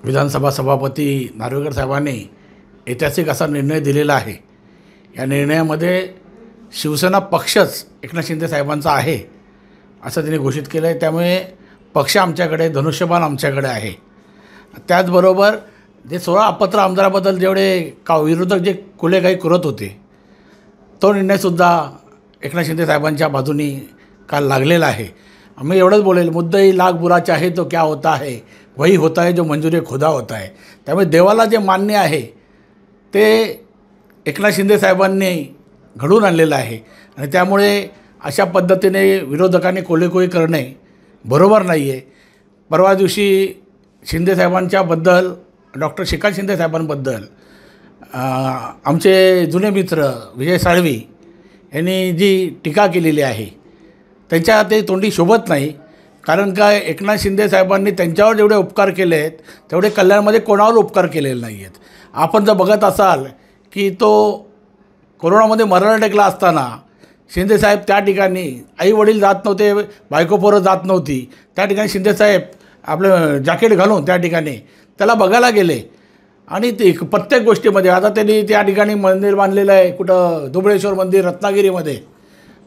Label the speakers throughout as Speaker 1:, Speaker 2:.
Speaker 1: विधानसभा सभापती नार्वेकर साहेबांनी ऐतिहासिक असा निर्णय दिलेला आहे। या निर्णयामध्ये शिवसेना पक्षच एकनाथ शिंदे साहेबांचा आहे असं त्यांनी घोषित केलं आहे। त्यामुळे पक्ष आमच्याकडे, धनुष्यबाण आमच्याकडे आहे। त्याचबरोबर जे 16 अपात्र आमदाराबद्दल जेवढे विरोधक जे कुलेखाई करत होते, तो निर्णयसुद्धा एकनाथ शिंदे साहेबांच्या बाजूनी काल लागलेला आहे। मी एवढंच बोलेल, मुद्दई लाख बुरा चाहे तो क्या होता है, वही होता है जो मंजूर खुदा होता है। त्यामुळे देवाला जे मान्य आहे ते एकनाथ शिंदे साहेबांनी घडवून आणलेलं आहे आणि त्यामुळे अशा पद्धतीने विरोधकांनी कोलेकोई करणे बरोबर नाही आहे। परवा दिवशी शिंदे साहेबांच्याबद्दल, डॉक्टर श्रीकांत शिंदे साहेबांबद्दल आमचे जुने मित्र विजय साळवी यांनी जी टीका केलेली आहे त्यांच्या ते तोंडी शोभत नाही। कारण काय, एकनाथ शिंदे साहेबांनी त्यांच्यावर जेवढे उपकार केले आहेत तेवढे कल्याणमध्ये कोणावर उपकार केलेले नाही आहेत। आपण जर बघत असाल की तो कोरोनामध्ये मरण टेकला असताना शिंदेसाहेब त्या ठिकाणी, आई वडील जात नव्हते, बायको पोरं जात नव्हती, त्या ठिकाणी शिंदेसाहेब आपलं जॅकेट घालून त्या ठिकाणी त्याला बघायला गेले आणि ते प्रत्येक गोष्टीमध्ये आता त्यांनी त्या ठिकाणी मंदिर बांधलेलं आहे, कुठं धुबळेश्वर मंदिर रत्नागिरीमध्ये,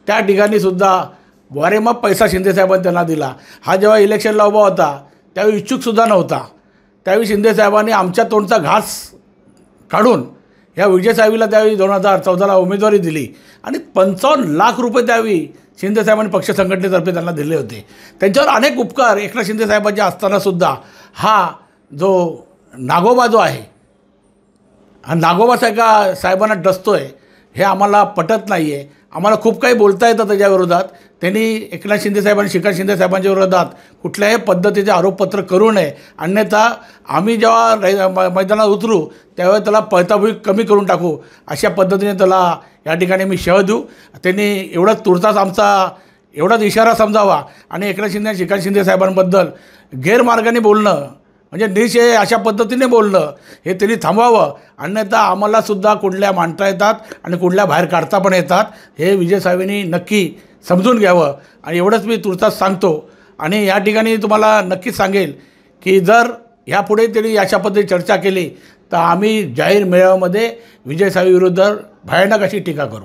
Speaker 1: त्या ठिकाणीसुद्धा वारेमाप पैसा शिंदेसाहेबांनी त्यांना दिला। हा जेव्हा इलेक्शनला उभा होता त्यावेळी इच्छुकसुद्धा नव्हता, त्यावेळी शिंदेसाहेबांनी आमच्या तोंडचा घास काढून ह्या विजयसाहेबीला त्यावेळी 2014ला उमेदवारी दिली आणि 55 लाख रुपये त्यावेळी शिंदेसाहेबांनी पक्ष संघटनेतर्फे त्यांना दिले होते। त्यांच्यावर अनेक उपकार एकनाथ शिंदे साहेबांच्या असतानासुद्धा हा जो नागोबा जो आहे, हा नागोबासारखा साहेबांना डसतो आहे, हे आम्हाला पटत नाही आहे। आम्हाला खूप काही बोलता येतं त्याच्या विरोधात। त्यांनी एकनाथ शिंदे साहेब आणि श्रीकांत शिंदे साहेबांच्या विरोधात कुठल्याही पद्धतीचे आरोपपत्र करू नये, अन्यथा आम्ही जेव्हा मैदानात उतरू त्यावेळी त्याला पळताभुई कमी करून टाकू, अशा पद्धतीने त्याला या ठिकाणी मी शह देऊ। त्यांनी एवढाच तुर्तास आमचा एवढाच इशारा समजावा आणि एकनाथ शिंदे आणि श्रीकांत शिंदे साहेबांबद्दल गैरमार्गाने बोलणं, म्हणजे निश्चय अशा पद्धतीने बोलणं हे त्यांनी थांबवावं, अन्यथा आम्हालासुद्धा कुंडल्या मांडता येतात आणि कुंडल्या बाहेर काढता पण येतात, हे विजय साहेबांनी नक्की समजून घ्यावं। आणि एवढंच मी तुर्तास सांगतो आणि या ठिकाणी तुम्हाला नक्कीच सांगेल की जर ह्यापुढे त्यांनी अशा पद्धतीने चर्चा केली तर आम्ही जाहीर मेळाव्यामध्ये विजय साहेबांविरुद्ध भयानक अशी टीका करू।